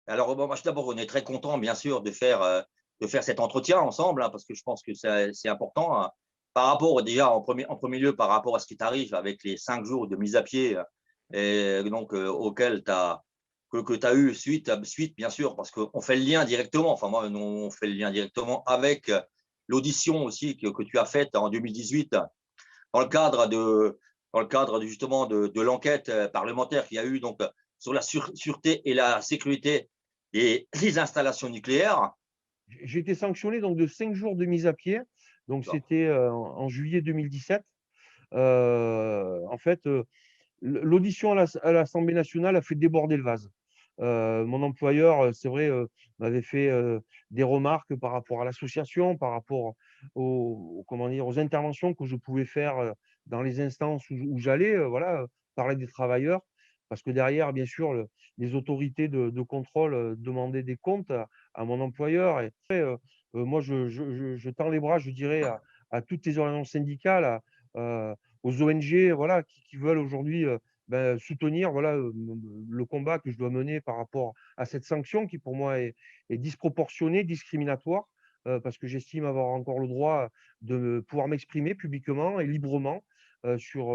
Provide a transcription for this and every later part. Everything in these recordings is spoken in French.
Alors, bon, moi, d'abord, on est très content, bien sûr, de faire cet entretien ensemble, hein, parce que je pense que c'est important, hein. Par rapport, déjà, en premier lieu, par rapport à ce qui t'arrive avec les 5 jours de mise à pied, et donc, auxquels que tu as eu suite, bien sûr, parce qu'on fait le lien directement. Enfin, moi, nous, on fait le lien directement avec l'audition aussi que tu as faite en 2018 dans le cadre justement de l'enquête parlementaire qu'il y a eu donc sur la sûreté et la sécurité des installations nucléaires. J'ai été sanctionné donc de 5 jours de mise à pied. Donc c'était, en juillet 2017. En fait, l'audition à l'Assemblée nationale a fait déborder le vase. Mon employeur, c'est vrai, m'avait fait, des remarques par rapport à l'association, par rapport comment dire? Aux interventions que je pouvais faire, dans les instances où j'allais, voilà, parler des travailleurs. Parce que derrière, bien sûr, les autorités de contrôle, demandaient des comptes à mon employeur. Et après, moi je tends les bras, je dirais, à toutes les organisations syndicales, aux ONG, voilà, qui veulent aujourd'hui, soutenir, voilà, le combat que je dois mener par rapport à cette sanction qui pour moi est disproportionnée, discriminatoire, parce que j'estime avoir encore le droit de pouvoir m'exprimer publiquement et librement, sur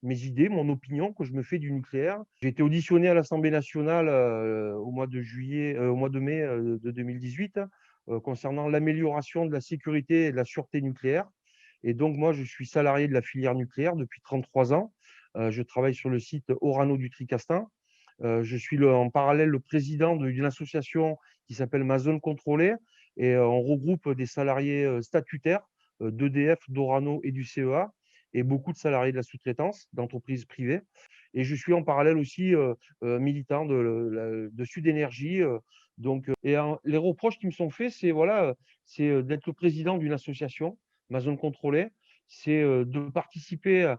mes idées, mon opinion que je me fais du nucléaire. J'ai été auditionné à l'Assemblée nationale, au mois de mai, de 2018, concernant l'amélioration de la sécurité et de la sûreté nucléaire. Et donc moi, je suis salarié de la filière nucléaire depuis 33 ans. Je travaille sur le site Orano du Tricastin. Je suis en parallèle le président d'une association qui s'appelle Ma Zone Contrôlée, et on regroupe des salariés statutaires d'EDF, d'Orano et du CEA, et beaucoup de salariés de la sous-traitance, d'entreprises privées. Et je suis en parallèle aussi militant de Sud Énergie. Les reproches qui me sont faits, c'est voilà, c'est d'être le président d'une association, Ma Zone Contrôlée, c'est de participer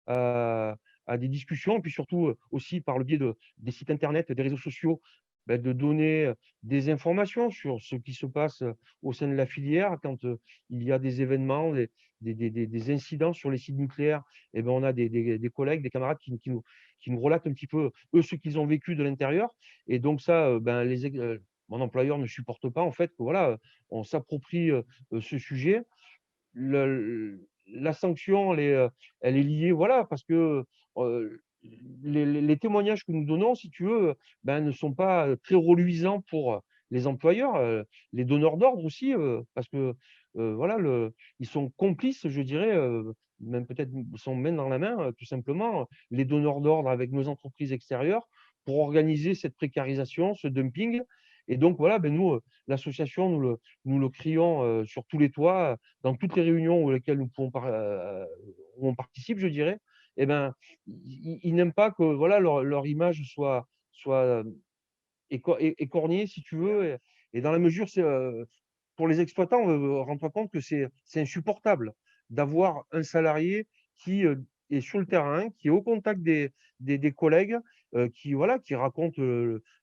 à des discussions, et puis surtout, aussi par le biais des sites internet, des réseaux sociaux, de donner, des informations sur ce qui se passe, au sein de la filière. Quand, il y a des événements, des incidents sur les sites nucléaires, et ben, on a des collègues, des camarades qui nous relatent un petit peu, eux, ce qu'ils ont vécu de l'intérieur. Et donc ça, mon employeur ne supporte pas en fait que voilà, on s'approprie, ce sujet. La sanction, elle est liée, voilà, parce que, heu, les témoignages que nous donnons, si tu veux, ne sont pas, très reluisants pour, les employeurs, les donneurs d'ordre aussi, parce que, voilà, ils sont complices, je dirais, même peut-être sont main dans la main, tout simplement, les donneurs d'ordre avec nos entreprises extérieures pour organiser cette précarisation, ce dumping. Et donc voilà, nous, l'association, nous le crions, sur tous les toits, dans toutes les réunions auxquelles nous pouvons où on participe, je dirais. Et ben, ils n'aiment pas que voilà leur image soit écornée, si tu veux. Et dans la mesure, c'est pour les exploitants, rends-toi compte que c'est insupportable d'avoir un salarié qui est sur le terrain, qui est au contact des collègues, qui voilà, qui racontent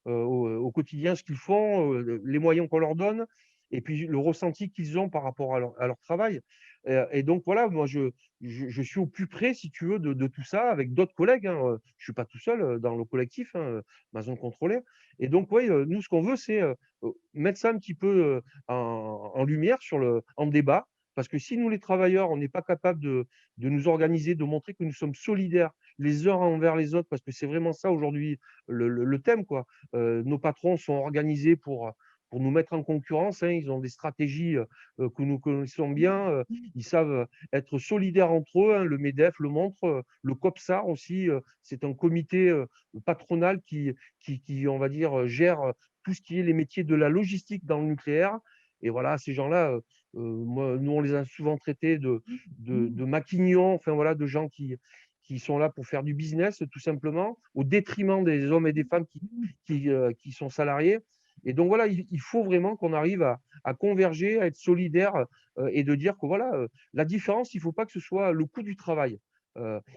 au quotidien ce qu'ils font, les moyens qu'on leur donne, et puis le ressenti qu'ils ont par rapport à leur travail. Et donc voilà, moi je suis au plus près, si tu veux, de tout ça avec d'autres collègues, hein. Je suis pas tout seul dans le collectif, hein, ma zone contrôlée. Et donc oui, nous ce qu'on veut, c'est mettre ça un petit peu en lumière, en débat. Parce que si nous, les travailleurs, on n'est pas capable de nous organiser, de montrer que nous sommes solidaires les uns envers les autres, parce que c'est vraiment ça aujourd'hui le thème, quoi. Nos patrons sont organisés pour nous mettre en concurrence, hein. Ils ont des stratégies que nous connaissons bien. Ils savent être solidaires entre eux, hein. Le MEDEF le montre, le COPSAR aussi. C'est un comité patronal qui, on va dire, gère tout ce qui est les métiers de la logistique dans le nucléaire. Et voilà, ces gens-là, nous, on les a souvent traités de maquignons, enfin voilà, de gens qui sont là pour faire du business, tout simplement, au détriment des hommes et des femmes qui sont salariés. Et donc voilà, il faut vraiment qu'on arrive à converger, à être solidaire, et de dire que voilà, la différence, il ne faut pas que ce soit le coût du travail.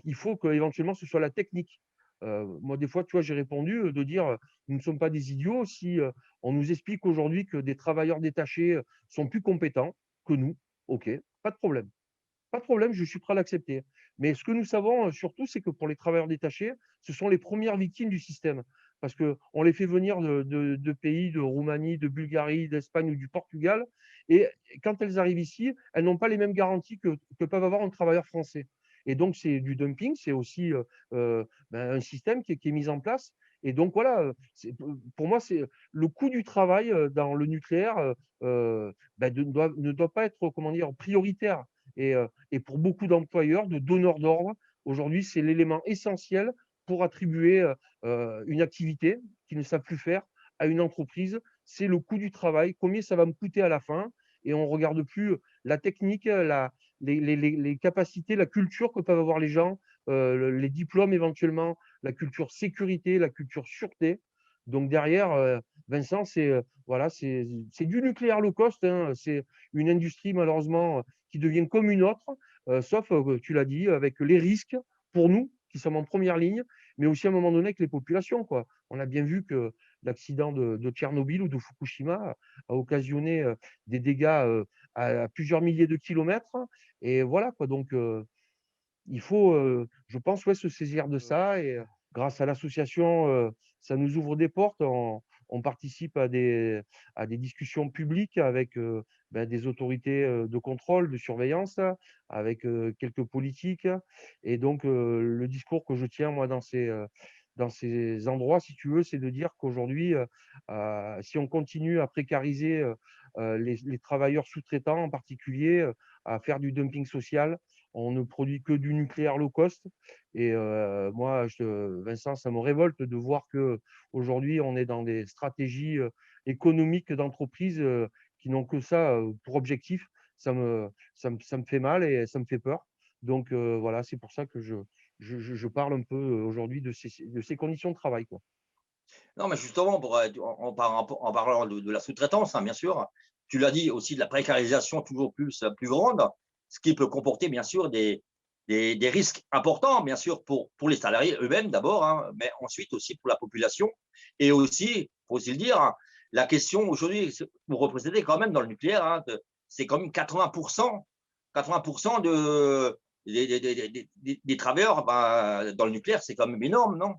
Il faut qu'éventuellement ce soit la technique. Moi, des fois, tu vois, j'ai répondu de dire nous ne sommes pas des idiots. Si on nous explique aujourd'hui que des travailleurs détachés sont plus compétents que nous, ok, pas de problème. Pas de problème, je suis prêt à l'accepter. Mais ce que nous savons surtout, c'est que pour les travailleurs détachés, ce sont les premières victimes du système. parce qu'on les fait venir de pays, de Roumanie, de Bulgarie, d'Espagne ou du Portugal. Et quand elles arrivent ici, elles n'ont pas les mêmes garanties que peuvent avoir un travailleur français. Et donc, c'est du dumping, c'est aussi un système qui est mis en place. Et donc, voilà, pour moi, c'est le coût du travail dans le nucléaire ne doit pas être, comment dire, prioritaire. Et pour beaucoup d'employeurs, de donneurs d'ordre, aujourd'hui, c'est l'élément essentiel pour attribuer une activité qu'ils ne savent plus faire à une entreprise. C'est le coût du travail, combien ça va me coûter à la fin. Et on ne regarde plus la technique, les capacités, la culture que peuvent avoir les gens, les diplômes éventuellement, la culture sécurité, la culture sûreté. Donc derrière, Vincent, voilà, c'est du nucléaire low cost, hein. C'est une industrie malheureusement qui devient comme une autre, sauf, tu l'as dit, avec les risques pour nous qui sommes en première ligne, mais aussi à un moment donné avec les populations, quoi. On a bien vu que l'accident de Tchernobyl ou de Fukushima a occasionné des dégâts à plusieurs milliers de kilomètres. Et voilà, quoi. Donc, il faut, je pense, ouais, se saisir de ça. Et grâce à l'association, ça nous ouvre des portes. On participe à des discussions publiques avec des autorités de contrôle, de surveillance, avec quelques politiques. Et donc, le discours que je tiens, moi, dans ces endroits, si tu veux, c'est de dire qu'aujourd'hui, si on continue à précariser les travailleurs sous-traitants, en particulier, à faire du dumping social, on ne produit que du nucléaire low cost. Et moi, Vincent, ça me révolte de voir que aujourd'hui, on est dans des stratégies économiques d'entreprise qui n'ont que ça pour objectif. Ça me fait mal et ça me fait peur. Donc voilà, c'est pour ça que je parle un peu aujourd'hui de ces conditions de travail, quoi. Non, mais justement, en parlant de la sous-traitance, hein, bien sûr, tu l'as dit aussi de la précarisation toujours plus grande, ce qui peut comporter bien sûr des risques importants, bien sûr, pour les salariés eux-mêmes d'abord, hein, mais ensuite aussi pour la population. Et aussi, il faut aussi le dire, hein, la question aujourd'hui, vous représentez quand même dans le nucléaire, hein, c'est quand même 80% des travailleurs dans le nucléaire, c'est quand même énorme, non?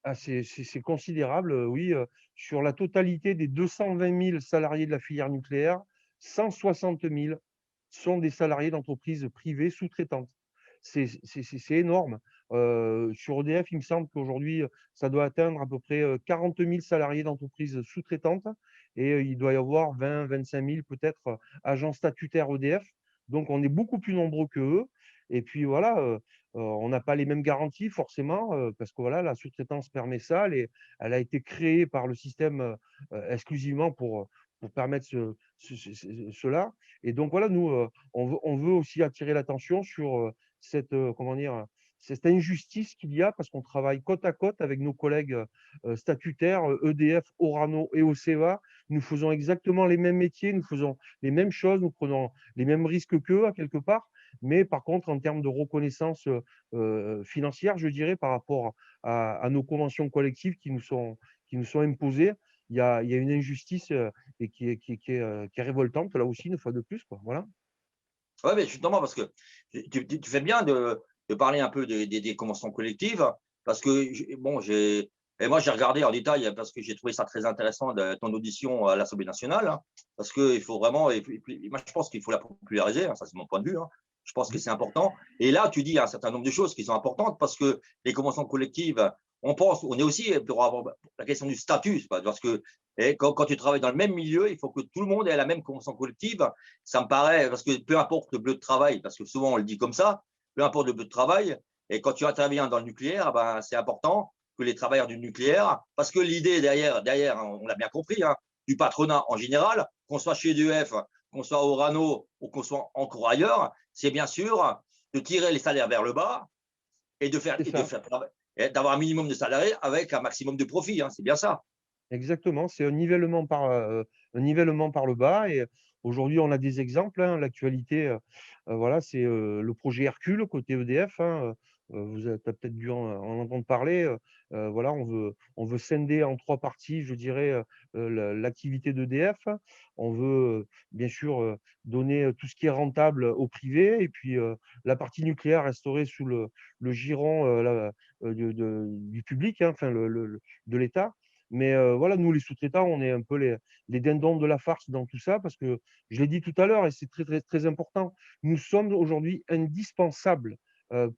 Ah, c'est considérable, oui, sur la totalité des 220 000 salariés de la filière nucléaire, 160 000 sont des salariés d'entreprises privées sous-traitantes. C'est énorme. Sur EDF, il me semble qu'aujourd'hui, ça doit atteindre à peu près 40 000 salariés d'entreprises sous-traitantes et il doit y avoir 20-25 000 peut-être agents statutaires EDF. Donc, on est beaucoup plus nombreux qu'eux. Et puis voilà, on n'a pas les mêmes garanties forcément, parce que voilà, la sous-traitance permet ça. Elle a été créée par le système exclusivement pour permettre cela. Et donc voilà, nous, on veut aussi attirer l'attention sur comment dire, cette injustice qu'il y a parce qu'on travaille côte à côte avec nos collègues statutaires, EDF, Orano et OCEA. Nous faisons exactement les mêmes métiers, nous faisons les mêmes choses, nous prenons les mêmes risques qu'eux à quelque part. Mais par contre, en termes de reconnaissance financière, je dirais, par rapport à nos conventions collectives qui nous sont imposées, il y a une injustice et qui est révoltante, là aussi, une fois de plus, quoi. Voilà. Ouais, mais justement, parce que tu fais bien de parler un peu des conventions collectives, parce que, bon, et moi, j'ai regardé en détail parce que j'ai trouvé ça très intéressant de ton audition à l'Assemblée nationale, hein, parce qu'il faut vraiment, et puis, moi, je pense qu'il faut la populariser, hein, ça c'est mon point de vue, hein. Je pense que c'est important. Et là, tu dis un certain nombre de choses qui sont importantes parce que les conventions collectives, on est aussi pour avoir la question du statut, parce que quand tu travailles dans le même milieu, il faut que tout le monde ait la même convention collective. Ça me paraît, parce que peu importe le bleu de travail, parce que souvent on le dit comme ça, peu importe le bleu de travail, et quand tu interviens dans le nucléaire, c'est important que les travailleurs du nucléaire, parce que l'idée derrière, on l'a bien compris, hein, du patronat en général, qu'on soit chez EDF, qu'on soit au Rano ou qu'on soit encore ailleurs, c'est bien sûr de tirer les salaires vers le bas et C'est ça. d'avoir un minimum de salariés avec un maximum de profit, hein, c'est bien ça. Exactement, c'est un nivellement par le bas. Et aujourd'hui, on a des exemples, hein. L'actualité, voilà, c'est le projet Hercule côté EDF, hein. Vous avez peut-être dû en entendre parler. Voilà, on veut scinder en 3 parties, je dirais, l'activité d'EDF. On veut, bien sûr, donner tout ce qui est rentable au privé et puis la partie nucléaire resterait sous le giron, du public, hein, enfin de l'État. Mais voilà, nous, les sous-traitants, on est un peu les dindons de la farce dans tout ça, parce que je l'ai dit tout à l'heure, et c'est très, très, très important, nous sommes aujourd'hui indispensables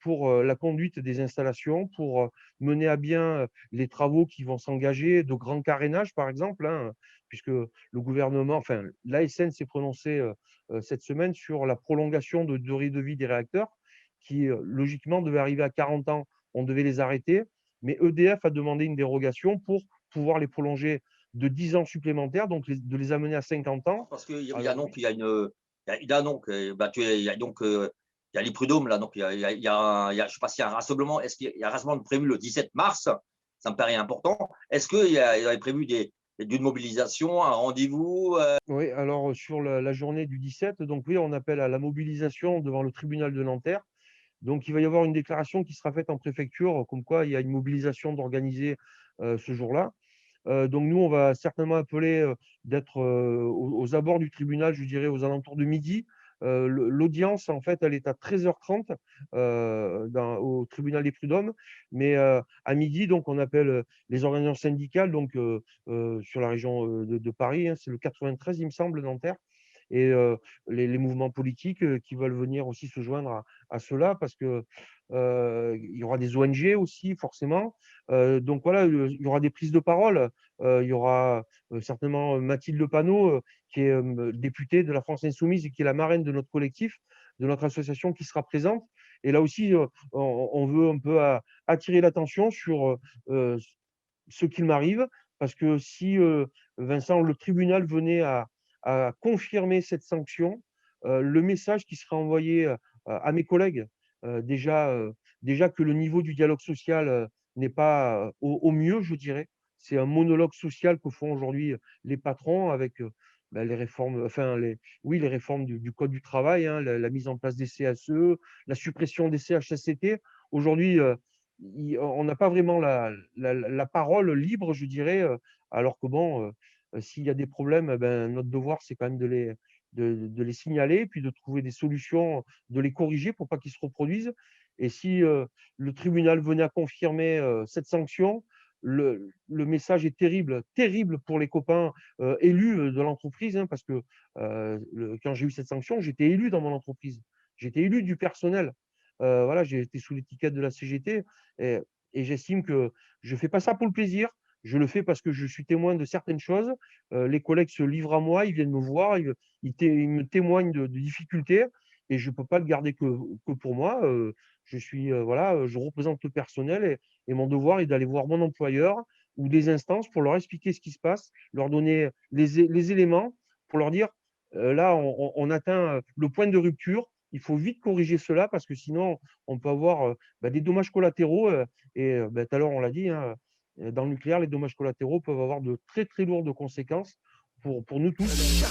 pour la conduite des installations, pour mener à bien les travaux qui vont s'engager, de grand carénage, par exemple, hein, puisque le gouvernement, enfin, l'ASN s'est prononcé cette semaine sur la prolongation de durée de vie des réacteurs, qui logiquement devaient arriver à 40 ans, on devait les arrêter, mais EDF a demandé une dérogation pour pouvoir les prolonger de 10 ans supplémentaires, donc de les amener à 50 ans. Parce qu'il y a Alors donc, oui, il y a donc, bah, il y a donc, il y a les prud'hommes là, donc je sais pas s'il y a un rassemblement. Est-ce qu'il y a un rassemblement prévu le 17 mars? Ça me paraît important. Est-ce il y avait prévu d'une mobilisation, un rendez-vous? oui, alors sur la journée du 17, donc oui, on appelle à la mobilisation devant le tribunal de Nanterre. Donc, il va y avoir une déclaration qui sera faite en préfecture, comme quoi il y a une mobilisation d'organiser ce jour-là. Donc, nous, on va certainement appeler d'être aux abords du tribunal, je dirais aux alentours de midi. L'audience, en fait, elle est à 13h30 au tribunal des prud'hommes. Mais à midi, donc, on appelle les organisations syndicales donc, sur la région de Paris. Hein, c'est le 93, il me semble, Nanterre. Et les mouvements politiques qui veulent venir aussi se joindre à cela, parce que il y aura des ONG aussi, forcément. Donc voilà, il y aura des prises de parole. Il y aura certainement Mathilde Panot, qui est députée de la France Insoumise et qui est la marraine de notre collectif, de notre association, qui sera présente. Et là aussi, on veut un peu attirer l'attention sur ce qu'il m'arrive, parce que si, Vincent, le tribunal venait à confirmer cette sanction, le message qui serait envoyé à mes collègues, déjà, déjà que le niveau du dialogue social n'est pas au mieux, je dirais. C'est un monologue social que font aujourd'hui les patrons avec ben, les réformes, enfin, oui, les réformes du Code du travail, hein, la mise en place des CSE, la suppression des CHSCT. Aujourd'hui, on n'a pas vraiment la parole libre, je dirais, alors que bon, s'il y a des problèmes, ben, notre devoir, c'est quand même de les signaler, puis de trouver des solutions, de les corriger pour pas qu'ils se reproduisent. Et si le tribunal venait à confirmer cette sanction, le message est terrible, terrible pour les copains élus de l'entreprise, hein, parce que quand j'ai eu cette sanction, j'étais élu dans mon entreprise, j'étais élu du personnel. Voilà, j'ai été sous l'étiquette de la CGT, et, et j'estime que je ne fais pas ça pour le plaisir. Je le fais parce que je suis témoin de certaines choses. Les collègues se livrent à moi, ils viennent me voir, ils me témoignent de difficultés, et je ne peux pas le garder que pour moi. Je suis, voilà, je représente le personnel, et mon devoir est d'aller voir mon employeur ou des instances pour leur expliquer ce qui se passe, leur donner les éléments pour leur dire là, on atteint le point de rupture. Il faut vite corriger cela, parce que sinon, on peut avoir bah, des dommages collatéraux. Et bah, tout à l'heure, on l'a dit, hein, dans le nucléaire, les dommages collatéraux peuvent avoir de très, très lourdes conséquences pour nous tous.